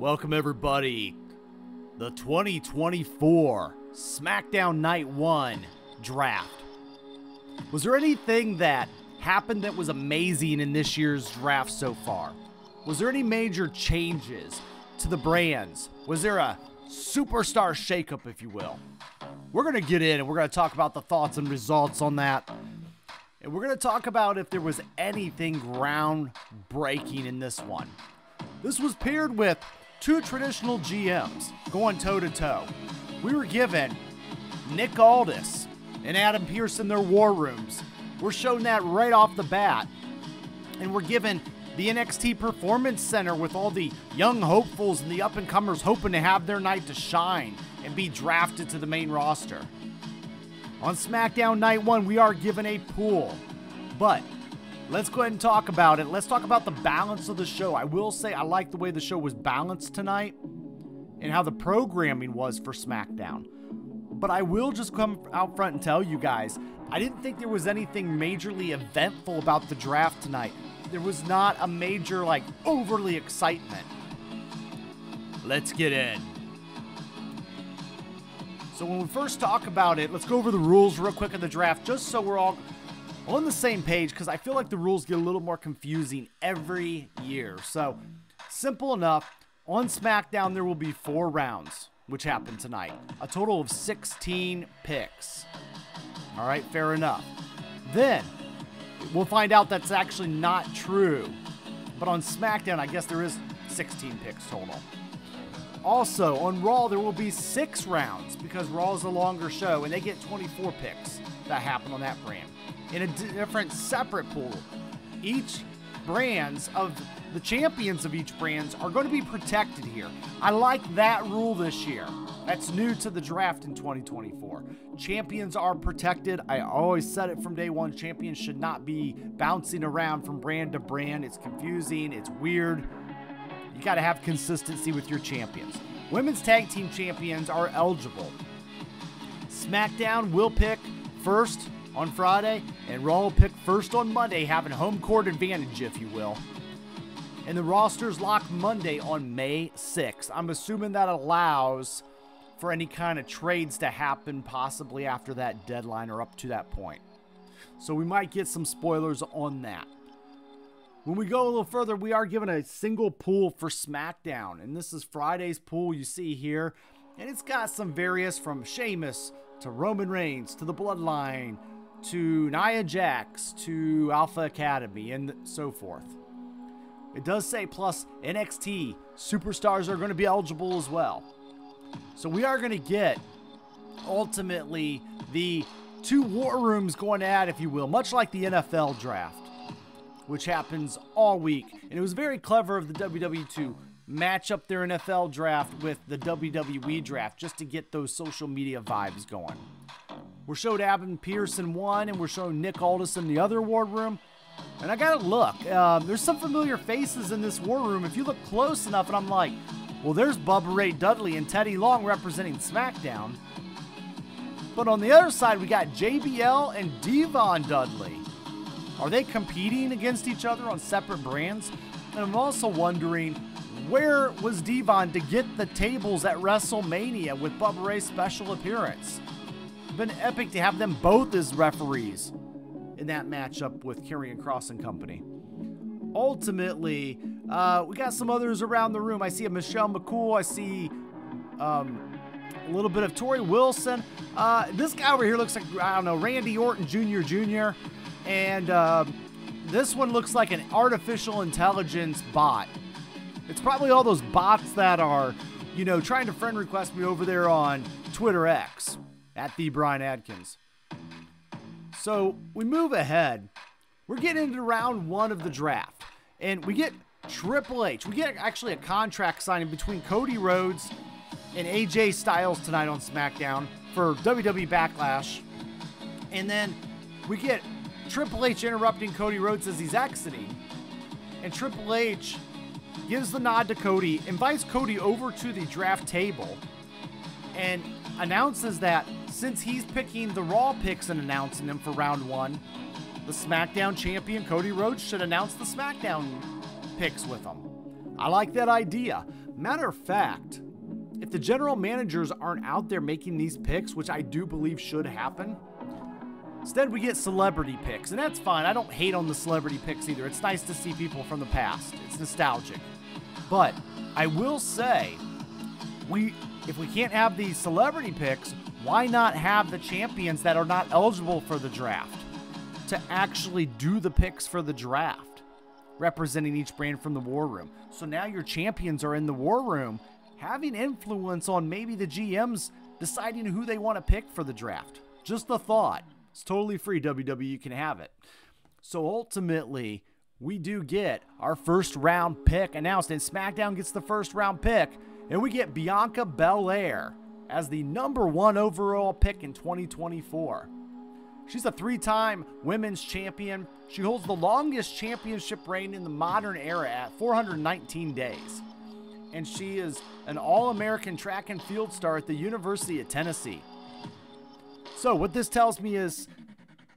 Welcome everybody. The 2024 Smackdown Night 1 draft. Was there anything that happened that was amazing in this year's draft so far? Was there any major changes to the brands? Was there a superstar shakeup, if you will? We're going to get in and we're going to talk about the thoughts and results on that. And we're going to talk about if there was anything groundbreaking in this one. This was paired with two traditional GMs going toe-to-toe. We were given Nick Aldis and Adam Pearce in their war rooms. We're shown that right off the bat. And we're given the NXT Performance Center with all the young hopefuls and the up-and-comers hoping to have their night to shine and be drafted to the main roster. On SmackDown Night 1, we are given a pool. But let's go ahead and talk about it. Let's talk about the balance of the show. I will say I like the way the show was balanced tonight and how the programming was for SmackDown. But I will just come out front and tell you guys, I didn't think there was anything majorly eventful about the draft tonight. There was not a major, overly excitement. Let's get in. So when we first talk about it, let's go over the rules real quick of the draft, just so we're all on the same page, because I feel like the rules get a little more confusing every year. So, simple enough. On SmackDown, there will be 4 rounds, which happened tonight. A total of 16 picks. All right, fair enough. Then, we'll find out that's actually not true. But on SmackDown, I guess there is 16 picks total. Also, on Raw, there will be 6 rounds, because Raw is a longer show, and they get 24 picks that happen on that brand. In a different separate pool, each brands of the champions of each brands are going to be protected here. I like that rule this year. That's new to the draft in 2024. Champions are protected. I always said it from day one. Champions should not be bouncing around from brand to brand. It's confusing. It's weird. You got to have consistency with your champions. Women's tag team champions are eligible. SmackDown will pick first on Friday, and Raw will pick first on Monday, having home court advantage, if you will. And the rosters lock Monday on May 6th. I'm assuming that allows for any kind of trades to happen possibly after that deadline or up to that point. So we might get some spoilers on that. When we go a little further, we are given a single pool for SmackDown. And this is Friday's pool you see here. And it's got some various from Sheamus to Roman Reigns to the Bloodline to Nia Jax to Alpha Academy and so forth. It does say plus NXT superstars are going to be eligible as well. So we are going to get ultimately the 2 war rooms going at, if you will, much like the NFL draft, which happens all week. And it was very clever of the WWE to match up their NFL draft with the WWE draft just to get those social media vibes going. We're showed Adam Pearce in one, and we're showing Nick Aldis in the other war room. And I gotta look. There's some familiar faces in this war room. If you look close enough, and I'm like, well, there's Bubba Ray Dudley and Teddy Long representing SmackDown. But on the other side, we got JBL and Devon Dudley. Are they competing against each other on separate brands? And I'm also wondering, where was Devon to get the tables at WrestleMania with Bubba Ray's special appearance? It's been epic to have them both as referees in that matchup with Karrion Kross and company. Ultimately, we got some others around the room. I see a Michelle McCool. I see a little bit of Tori Wilson. This guy over here looks like, I don't know, Randy Orton Jr. And this one looks like an artificial intelligence bot. It's probably all those bots that are, trying to friend request me over there on Twitter X at the Bryan Adkins. So we move ahead. We're getting into round 1 of the draft, and we get Triple H. We get actually a contract signing between Cody Rhodes and AJ Styles tonight on SmackDown for WWE Backlash. And then we get Triple H interrupting Cody Rhodes as he's exiting. And Triple H gives the nod to Cody, invites Cody over to the draft table, and announces that since he's picking the Raw picks and announcing them for round 1, the SmackDown champion Cody Rhodes should announce the SmackDown picks with them. I like that idea. Matter of fact, if the general managers aren't out there making these picks, which I do believe should happen, instead we get celebrity picks, and that's fine. I don't hate on the celebrity picks either. It's nice to see people from the past. It's nostalgic. But I will say, if we can't have these celebrity picks, why not have the champions that are not eligible for the draft to actually do the picks for the draft, representing each brand from the war room? So now your champions are in the war room, having influence on maybe the GMs deciding who they want to pick for the draft. Just a thought. It's totally free. WWE, you can have it. So ultimately, we do get our first round pick announced, and SmackDown gets the first round pick, and we get Bianca Belair as the #1 overall pick in 2024. She's a 3-time women's champion. She holds the longest championship reign in the modern era at 419 days. And she is an All-American track and field star at the University of Tennessee. So what this tells me is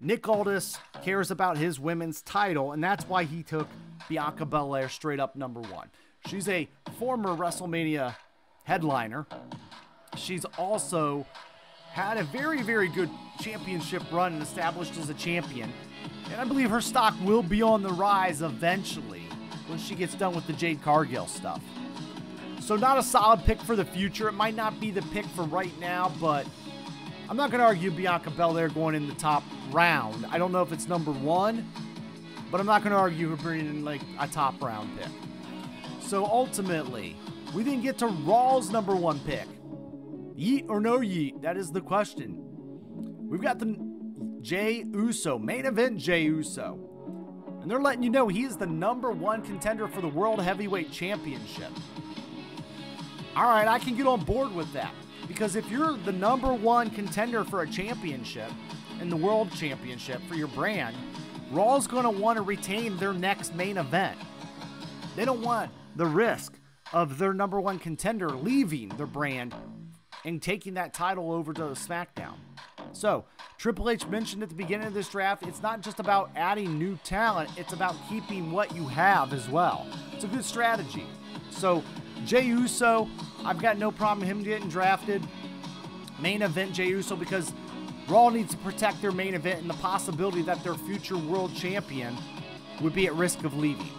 Nick Aldis cares about his women's title, and that's why he took Bianca Belair straight up #1. She's a former WrestleMania headliner. She's also had a very, very good championship run and established as a champion. And I believe her stock will be on the rise eventually when she gets done with the Jade Cargill stuff. So not a solid pick for the future. It might not be the pick for right now, but I'm not going to argue Bianca Belair going in the top round. I don't know if it's #1, but I'm not going to argue her bringing in like a top round pick. So ultimately, we then get to Raw's #1 pick. Yeet or no yeet? That is the question. We've got the Jey Uso, main event Jey Uso. And they're letting you know he is the #1 contender for the World Heavyweight Championship. All right, I can get on board with that. Because if you're the #1 contender for a championship in the World Championship for your brand, Raw's going to want to retain their next main event. They don't want the risk of their #1 contender leaving their brand and taking that title over to SmackDown. So, Triple H mentioned at the beginning of this draft, it's not just about adding new talent, it's about keeping what you have as well. It's a good strategy. So, Jey Uso, I've got no problem him getting drafted. Main event Jey Uso, because Raw needs to protect their main event and the possibility that their future world champion would be at risk of leaving.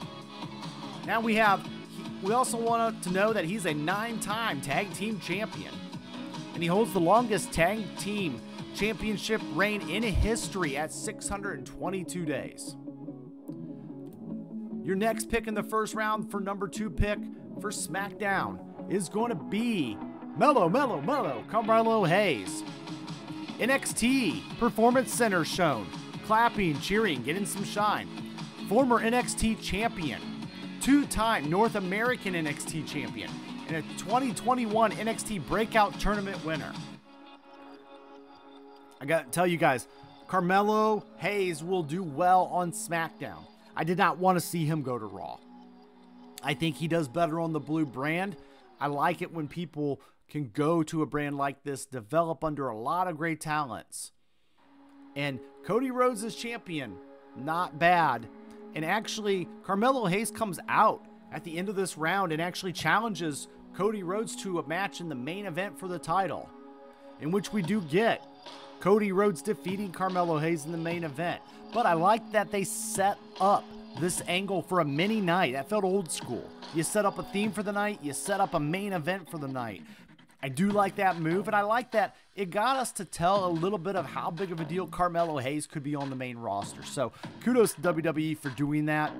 Now we also want to know that he's a 9-time tag team champion. And he holds the longest tag team championship reign in history at 622 days. Your next pick in the first round for #2 pick for SmackDown is going to be Carmelo Hayes. NXT Performance Center shown. Clapping, cheering, getting some shine. Former NXT champion. 2-time North American NXT champion. And a 2021 NXT Breakout Tournament winner. I gotta tell you guys, Carmelo Hayes will do well on SmackDown. I did not want to see him go to Raw. I think he does better on the blue brand. I like it when people can go to a brand like this, develop under a lot of great talents. And Cody Rhodes is champion. Not bad. And actually, Carmelo Hayes comes out at the end of this round and actually challenges Cody Rhodes to a match in the main event for the title, in which we do get Cody Rhodes defeating Carmelo Hayes in the main event. But I like that they set up this angle for a mini night. That felt old school. You set up a theme for the night, you set up a main event for the night. I do like that move, and I like that it got us to tell a little bit of how big of a deal Carmelo Hayes could be on the main roster. So kudos to WWE for doing that.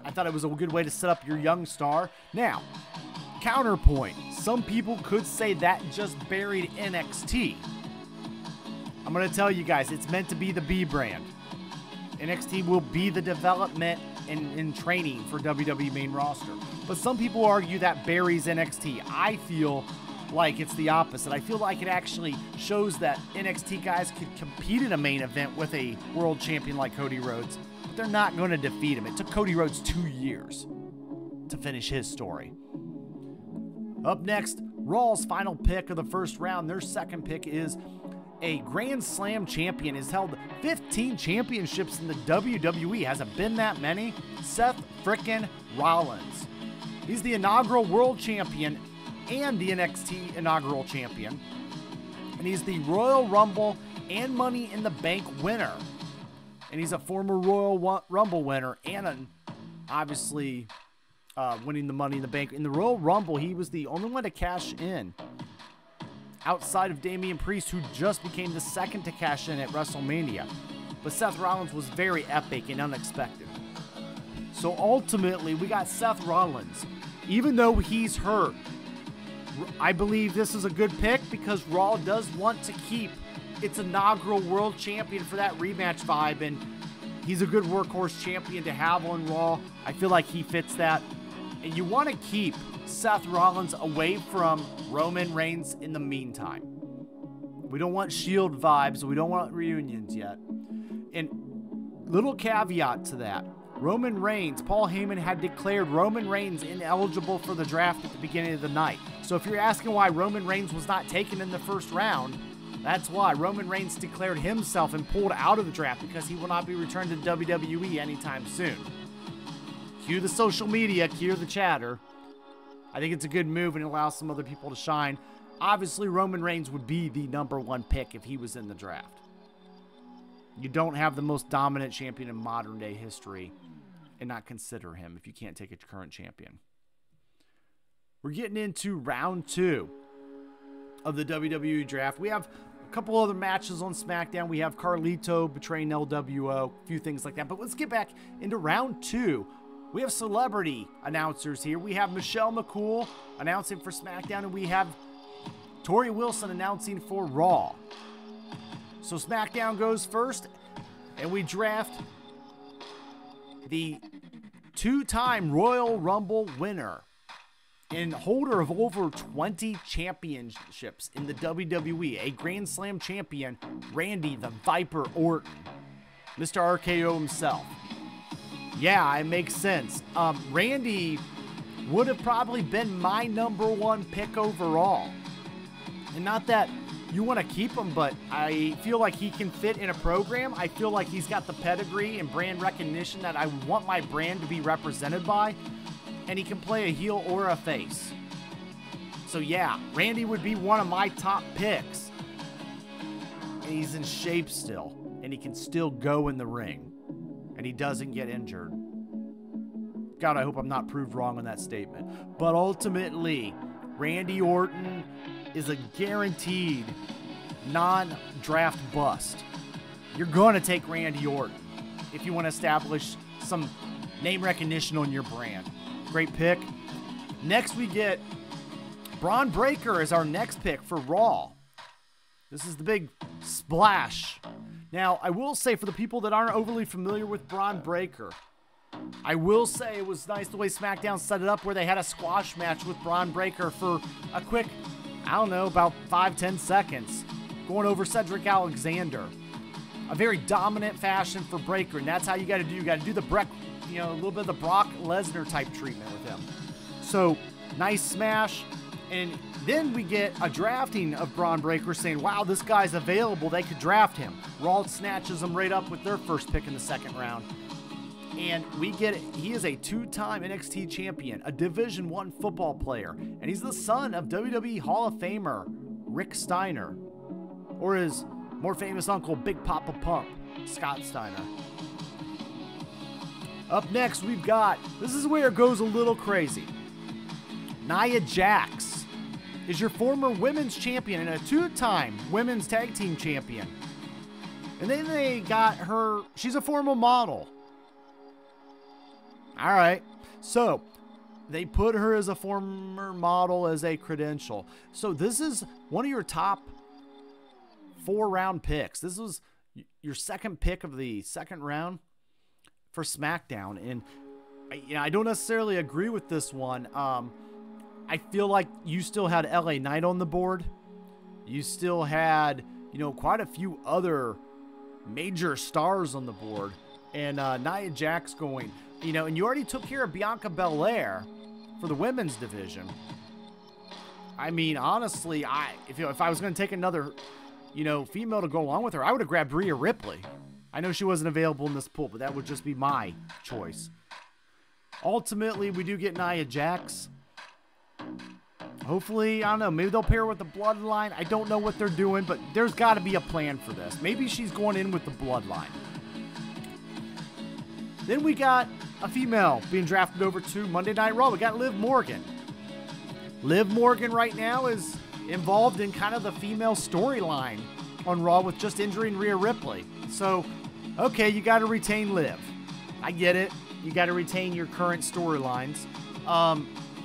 I thought it was a good way to set up your young star. Now, counterpoint. Some people could say that just buried NXT. I'm going to tell you guys, it's meant to be the B brand. NXT will be the development and training for WWE main roster. But some people argue that buries NXT. I feel like it's the opposite. I feel like it actually shows that NXT guys could compete in a main event with a world champion like Cody Rhodes, but they're not going to defeat him. It took Cody Rhodes 2 years to finish his story. Up next, Raw's final pick of the first round. Their second pick is a Grand Slam champion. Has held 15 championships in the WWE. Hasn't been that many. Seth frickin' Rollins. He's the inaugural world champion and the NXT inaugural champion. And he's the Royal Rumble and Money in the Bank winner. And he's a former Royal Rumble winner and obviously winning the Money in the Bank. In the Royal Rumble, he was the only one to cash in outside of Damian Priest, who just became the second to cash in at WrestleMania. But Seth Rollins was very epic and unexpected. So ultimately, we got Seth Rollins. Even though he's hurt, I believe this is a good pick because Raw does want to keep its inaugural world champion for that rematch vibe, and he's a good workhorse champion to have on Raw. I feel like he fits that. And you want to keep Seth Rollins away from Roman Reigns in the meantime. We don't want Shield vibes. We don't want reunions yet. And little caveat to that. Roman Reigns, Paul Heyman had declared Roman Reigns ineligible for the draft at the beginning of the night. So if you're asking why Roman Reigns was not taken in the first round, that's why. Roman Reigns declared himself and pulled out of the draft because he will not be returned to WWE anytime soon. Cue the social media, cue the chatter. I think it's a good move and it allows some other people to shine. Obviously, Roman Reigns would be the #1 pick if he was in the draft. You don't have the most dominant champion in modern day history and not consider him if you can't take a current champion. We're getting into round 2 of the WWE draft. We have a couple other matches on SmackDown. We have Carlito betraying LWO, a few things like that. But let's get back into round 2. We have celebrity announcers here. We have Michelle McCool announcing for SmackDown, and we have Tori Wilson announcing for Raw. So SmackDown goes first, and we draft the 2-time Royal Rumble winner and holder of over 20 championships in the WWE, a Grand Slam champion, Randy the Viper Orton, Mr. RKO himself. Yeah, it makes sense. Randy would have probably been my #1 pick overall. And not that you want to keep him, but I feel like he can fit in a program. I feel like he's got the pedigree and brand recognition that I want my brand to be represented by. And he can play a heel or a face. So yeah, Randy would be one of my top picks. And he's in shape still. And he can still go in the ring. And he doesn't get injured. God, I hope I'm not proved wrong on that statement. But ultimately, Randy Orton is a guaranteed non-draft bust. You're going to take Randy Orton if you want to establish some name recognition on your brand. Great pick. Next, we get Braun Breaker as our next pick for Raw. This is the big splash. Now, I will say for the people that aren't overly familiar with Braun Breaker, I will say it was nice the way SmackDown set it up where they had a squash match with Braun Breaker for a quick, I don't know, about 5-10 seconds, going over Cedric Alexander. A very dominant fashion for Breaker, and that's how you got to do. You got to do the a little bit of the Brock Lesnar type treatment with him. So, nice smash, and then we get a drafting of Braun Breaker saying, wow, this guy's available, they could draft him. Raw snatches him right up with their first pick in the second round. And we get it. He is a 2-time NXT champion, a Division I football player, and he's the son of WWE Hall of Famer Rick Steiner, or his more famous uncle, Big Papa Pump, Scott Steiner. Up next, we've got, this is where it goes a little crazy. Nia Jax is your former women's champion and a 2-time women's tag team champion. And then they got her, she's a former model. All right, so they put her as a former model as a credential. So this is one of your top 4-round picks. This was your second pick of the second round for SmackDown. And I don't necessarily agree with this one. I feel like you still had LA Knight on the board. You still had, quite a few other major stars on the board. And Nia Jax going, and you already took care of Bianca Belair for the women's division. I mean, honestly, if I was going to take another, female to go along with her, I would have grabbed Rhea Ripley. I know she wasn't available in this pool, but that would just be my choice. Ultimately, we do get Nia Jax. Hopefully, I don't know, maybe they'll pair her with the Bloodline. I don't know what they're doing, but there's got to be a plan for this. Maybe she's going in with the Bloodline. Then we got a female being drafted over to Monday Night Raw. We got Liv Morgan. Liv Morgan right now is involved in kind of the female storyline on Raw with just injuring Rhea Ripley. So, okay, you got to retain Liv. I get it. You got to retain your current storylines.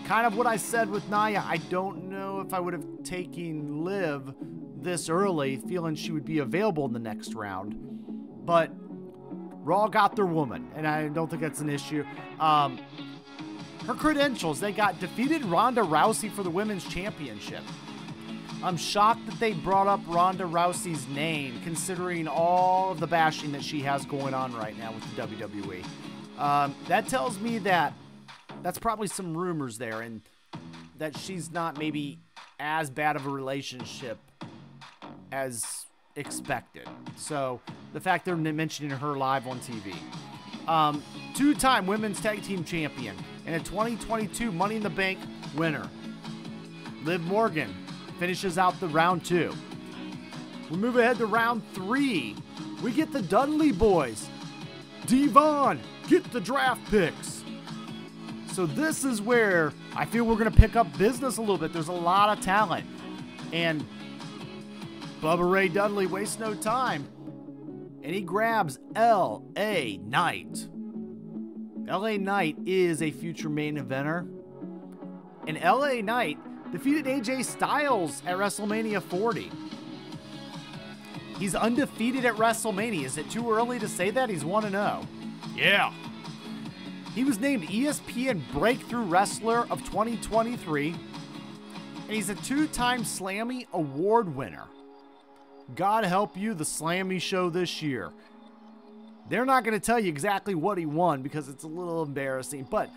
Kind of what I said with Nia, I don't know if I would have taken Liv this early, feeling she would be available in the next round. But Raw got their woman, and I don't think that's an issue. Her credentials, they got defeated Ronda Rousey for the Women's Championship. I'm shocked that they brought up Ronda Rousey's name, considering all of the bashing that she has going on right now with the WWE. That tells me that that's probably some rumors there, and that she's not maybe as bad of a relationship as expected. So the fact they're mentioning her live on TV. Two-time women's tag team champion and a 2022 Money in the Bank winner. Liv Morgan finishes out the round 2. We move ahead to round 3. We get the Dudley boys. Devon, get the draft picks. So this is where I feel we're going to pick up business a little bit. There's a lot of talent. And Bubba Ray Dudley wastes no time. And he grabs L.A. Knight. L.A. Knight is a future main eventer. And L.A. Knight defeated AJ Styles at WrestleMania 40. He's undefeated at WrestleMania. Is it too early to say that? He's 1-0. Yeah. He was named ESPN Breakthrough Wrestler of 2023. And he's a 2-time Slammy Award winner. God help you, the Slammy show this year. They're not going to tell you exactly what he won because it's a little embarrassing, but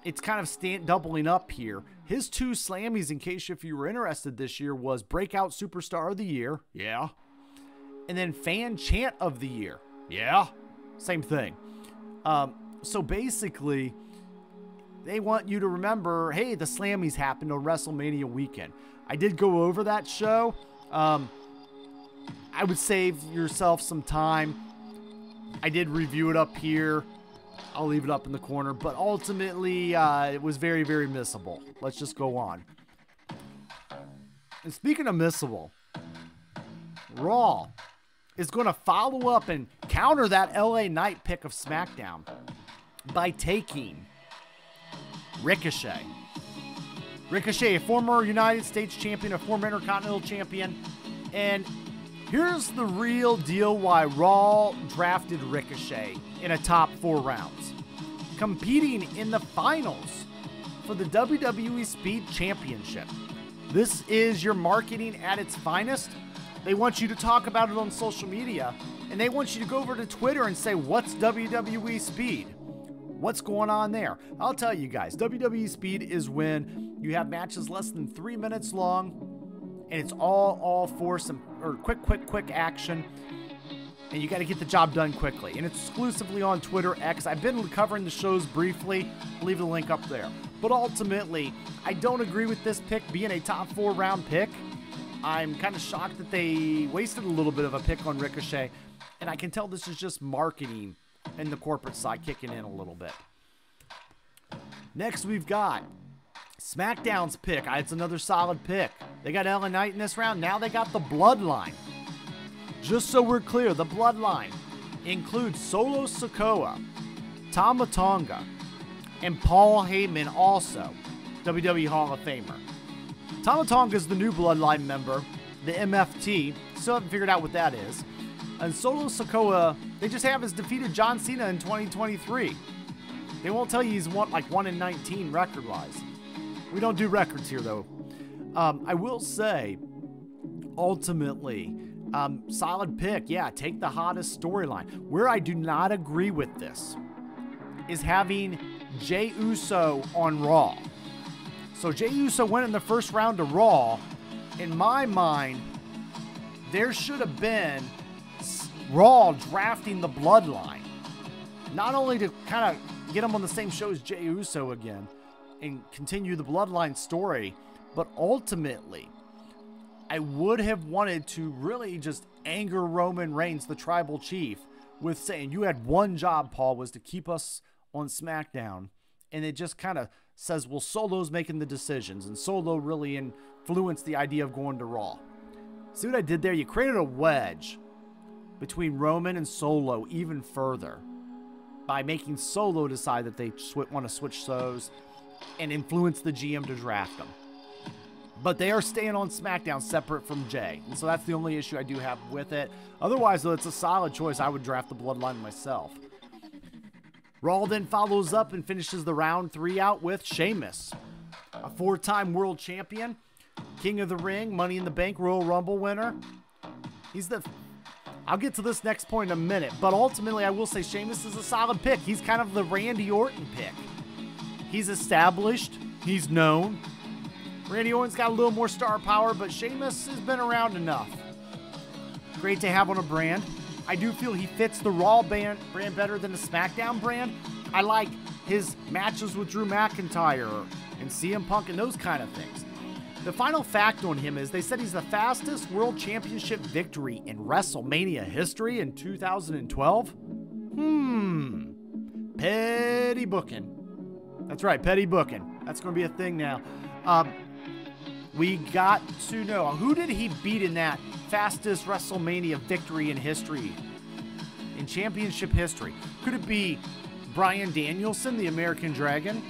it's kind of doubling up here. His 2 Slammies, in case if you were interested this year, was Breakout Superstar of the Year. Yeah. And then Fan Chant of the Year. Yeah. Same thing. So basically, they want you to remember, hey, the Slammies happened on WrestleMania weekend. I did go over that show. I would save yourself some time. I did review it up here. I'll leave it up in the corner. But ultimately, it was very, very missable. Let's just go on. And speaking of missable, Raw is going to follow up and counter that LA Knight pick of SmackDown by taking Ricochet. Ricochet, a former United States champion, a former Intercontinental champion. And here's the real deal why Raw drafted Ricochet in a top 4 rounds. Competing in the finals for the WWE Speed Championship. This is your marketing at its finest. They want you to talk about it on social media, and they want you to go over to Twitter and say, what's WWE Speed? What's going on there? I'll tell you guys, WWE Speed is when you have matches less than 3 minutes long, and it's all for some quick action, and you got to get the job done quickly. And it's exclusively on Twitter X. I've been covering the shows briefly. I'll leave the link up there. But ultimately, I don't agree with this pick being a top 4 round pick. I'm kind of shocked that they wasted a little bit of a pick on Ricochet, and I can tell this is just marketing and the corporate side kicking in a little bit. Next, we've got SmackDown's pick. It's another solid pick. They got LA Knight in this round. Now they got the Bloodline. Just so we're clear, the Bloodline includes Solo Sikoa, Tama Tonga, and Paul Heyman, also WWE Hall of Famer. Tama Tonga is the new Bloodline member, the MFT. Still haven't figured out what that is. And Solo Sikoa, they just have his defeated John Cena in 2023. They won't tell you he's 1-19 record-wise. We don't do records here, though. I will say, ultimately, solid pick. Yeah, take the hottest storyline. Where I do not agree with this is having Jey Uso on Raw. So Jey Uso went in the first round to Raw. In my mind, there should have been Raw drafting the Bloodline. Not only to kind of get him on the same show as Jey Uso again and continue the bloodline story. But ultimately, I would have wanted to really just anger Roman Reigns, the tribal chief, with saying, you had one job, Paul, was to keep us on SmackDown. And it just kind of says, well, Solo's making the decisions, and Solo really influenced the idea of going to Raw. See what I did there? You created a wedge between Roman and Solo even further by making Solo decide that they want to switch shows and influence the GM to draft them. But they are staying on SmackDown separate from Jey. And so that's the only issue I do have with it. Otherwise, though, it's a solid choice. I would draft the Bloodline myself. Raw then follows up and finishes the round 3 out with Sheamus, a 4-time world champion, King of the Ring, Money in the Bank, Royal Rumble winner. I'll get to this next point in a minute, but ultimately I will say Sheamus is a solid pick. He's kind of the Randy Orton pick. He's established. He's known. Randy Orton's got a little more star power, but Sheamus has been around enough. Great to have on a brand. I do feel he fits the Raw brand better than the SmackDown brand. I like his matches with Drew McIntyre and CM Punk and those kind of things. The final fact on him is they said he's the fastest world championship victory in WrestleMania history in 2012. Petty booking. That's right, petty booking. That's going to be a thing now. We got to know, who did he beat in that fastest WrestleMania victory in history, in championship history? Could it be Bryan Danielson, the American Dragon?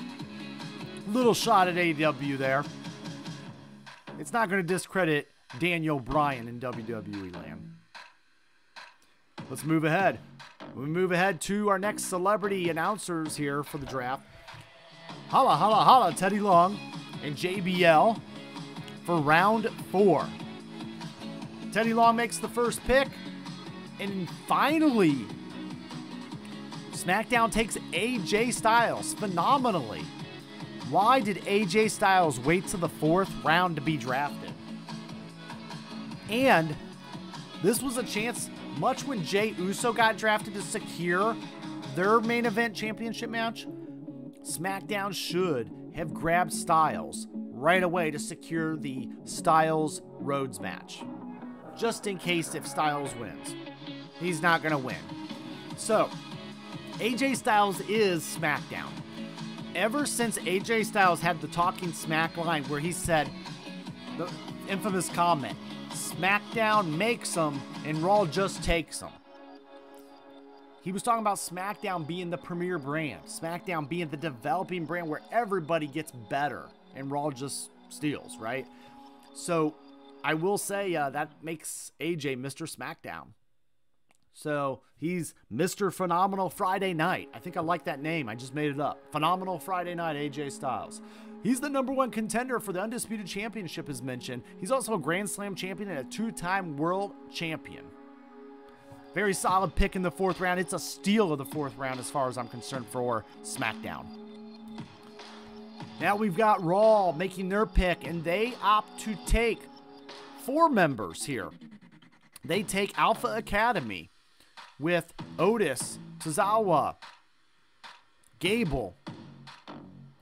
Little shot at AEW there. It's not going to discredit Daniel Bryan in WWE land. Let's move ahead. We move ahead to our next celebrity announcers here for the draft. Holla, holla, holla, Teddy Long and JBL for round 4. Teddy Long makes the first pick. And finally, SmackDown takes AJ Styles phenomenally. Why did AJ Styles wait to the 4th round to be drafted? And this was a chance, much when Jey Uso got drafted, to secure their main event championship match. SmackDown should have grabbed Styles right away to secure the Styles Rhodes match, just in case if Styles wins. He's not going to win. So, AJ Styles is SmackDown. Ever since AJ Styles had the Talking Smack line where he said the infamous comment, SmackDown makes them and Raw just takes them. He was talking about SmackDown being the premier brand, SmackDown being the developing brand where everybody gets better and Raw just steals, right? So I will say that makes AJ Mr. SmackDown. So he's Mr. Phenomenal Friday Night. I think I like that name. I just made it up. Phenomenal Friday Night AJ Styles. He's the #1 contender for the Undisputed Championship, as mentioned. He's also a Grand Slam champion and a 2-time world champion. Very solid pick in the 4th round. It's a steal of the 4th round as far as I'm concerned for SmackDown. Now we've got Raw making their pick, and they opt to take 4 members here. They take Alpha Academy with Otis, Tozawa, Gable.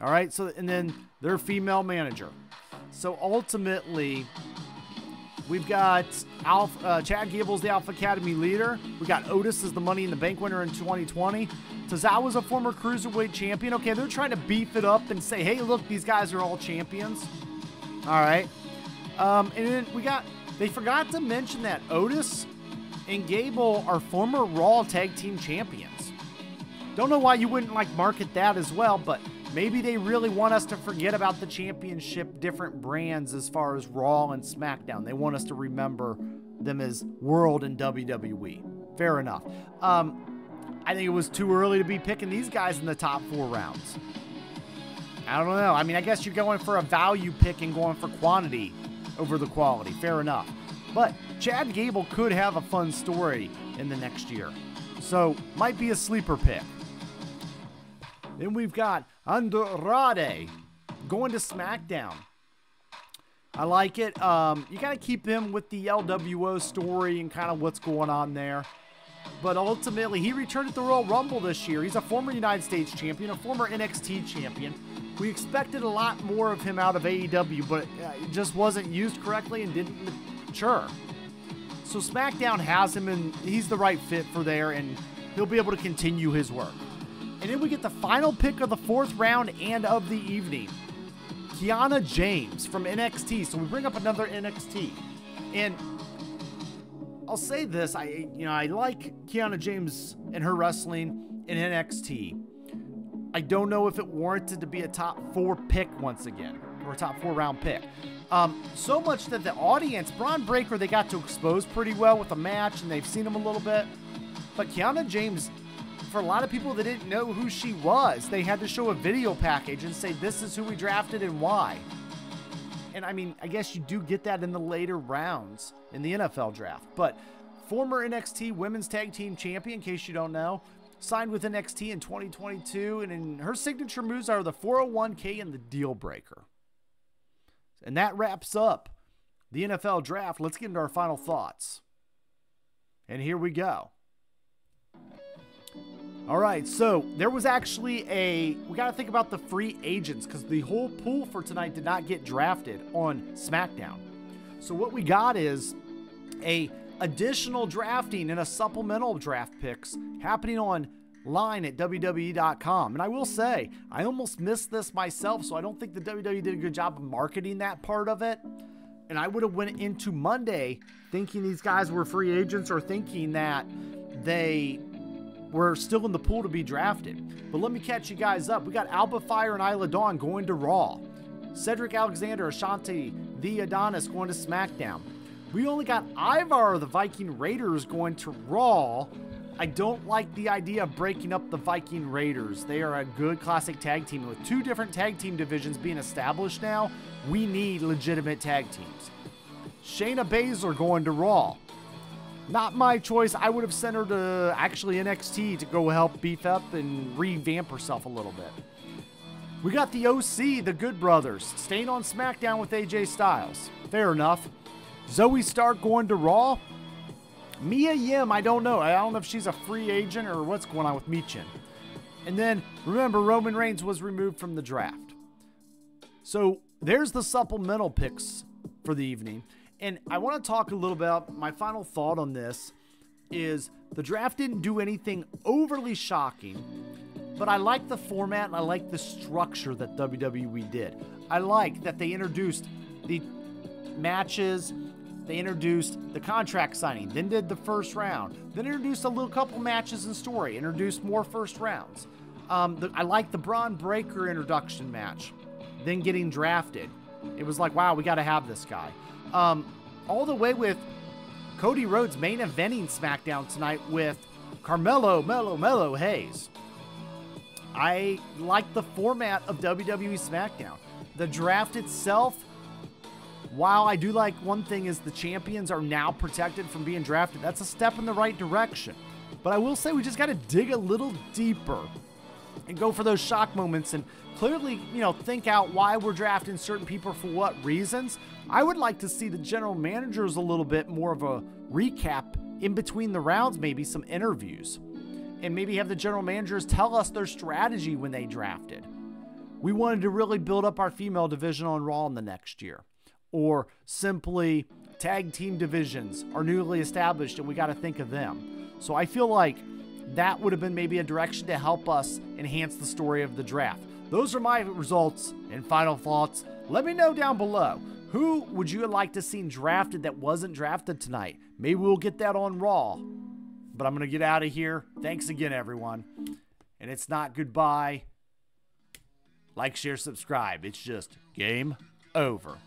All right, so and then their female manager. So ultimately, we've got Chad Gable's the Alpha Academy leader. We got Otis as the Money in the Bank winner in 2020. Tozawa's a former Cruiserweight champion. Okay, they're trying to beef it up and say, hey, look, these guys are all champions. All right. And then they forgot to mention that Otis and Gable are former Raw Tag Team champions. Don't know why you wouldn't market that as well, but maybe they really want us to forget about the championship different brands as far as Raw and SmackDown. They want us to remember them as World and WWE. Fair enough. I think it was too early to be picking these guys in the top 4 rounds. I don't know. I mean, I guess you're going for a value pick and going for quantity over the quality. Fair enough. But Chad Gable could have a fun story in the next year. So, might be a sleeper pick. Then we've got Andrade going to SmackDown. I like it. You got to keep him with the LWO story and kind of what's going on there. But ultimately, he returned at the Royal Rumble this year. He's a former United States champion, a former NXT champion. We expected a lot more of him out of AEW, but it just wasn't used correctly and didn't mature. So SmackDown has him, and he's the right fit for there, and he'll be able to continue his work. And then we get the final pick of the 4th round and of the evening. Kiana James from NXT. So we bring up another NXT. And I'll say this, I like Kiana James and her wrestling in NXT. I don't know if it warranted to be a top 4 pick once again, or a top 4 round pick. So much that the audience, Braun Breaker, they got to expose pretty well with the match, and they've seen him a little bit. But Kiana James, for a lot of people that didn't know who she was, they had to show a video package and say, this is who we drafted and why. And I mean, I guess you do get that in the later rounds in the NFL draft. But former NXT Women's Tag Team Champion, in case you don't know, signed with NXT in 2022. And her signature moves are the 401k and the Deal Breaker. And that wraps up the NFL draft. Let's get into our final thoughts. And here we go. All right, so there was actually we got to think about the free agents because the whole pool for tonight did not get drafted on SmackDown. So what we got is a additional drafting and a supplemental draft picks happening online at WWE.com. And I will say, I almost missed this myself, so I don't think the WWE did a good job of marketing that part of it. And I would have went into Monday thinking these guys were free agents or thinking that they were still in the pool to be drafted. But let me catch you guys up. We got Alba Fire and Isla Dawn going to Raw. Cedric Alexander, Ashanti, the Adonis going to SmackDown. We only got Ivar, the Viking Raiders, going to Raw. I don't like the idea of breaking up the Viking Raiders. They are a good classic tag team. With 2 different tag team divisions being established now, we need legitimate tag teams. Shayna Baszler going to Raw. Not my choice. I would have sent her to actually NXT to go help beef up and revamp herself a little bit. We got the OC, the Good Brothers, staying on SmackDown with AJ Styles. Fair enough. Zoe Stark going to Raw. Mia Yim, I don't know. I don't know if she's a free agent or what's going on with Michin. And then, remember, Roman Reigns was removed from the draft. So, there's the supplemental picks for the evening. And I want to talk a little about my final thought on this is the draft didn't do anything overly shocking, but I like the format and I like the structure that WWE did. I like that they introduced the matches, they introduced the contract signing, then did the first round, then introduced a little couple matches and story, introduced more first rounds. I like the Braun Breaker introduction match, then getting drafted. It was like, wow, we got to have this guy. All the way with Cody Rhodes main eventing SmackDown tonight with Carmelo Mello Hayes. I like the format of WWE SmackDown. The draft itself, while I do like one thing is the champions are now protected from being drafted. That's a step in the right direction. But I will say we just got to dig a little deeper and go for those shock moments and clearly, think out why we're drafting certain people for what reasons. I would like to see the general managers a little bit more of a recap in between the rounds, maybe some interviews, and maybe have the general managers tell us their strategy when they drafted. We wanted to really build up our female division on Raw in the next year, or simply tag team divisions are newly established and we got to think of them. So I feel like that would have been maybe a direction to help us enhance the story of the draft. Those are my results and final thoughts. Let me know down below. Who would you like to see drafted that wasn't drafted tonight? Maybe we'll get that on Raw. But I'm going to get out of here. Thanks again, everyone. And it's not goodbye. Like, share, subscribe. It's just game over.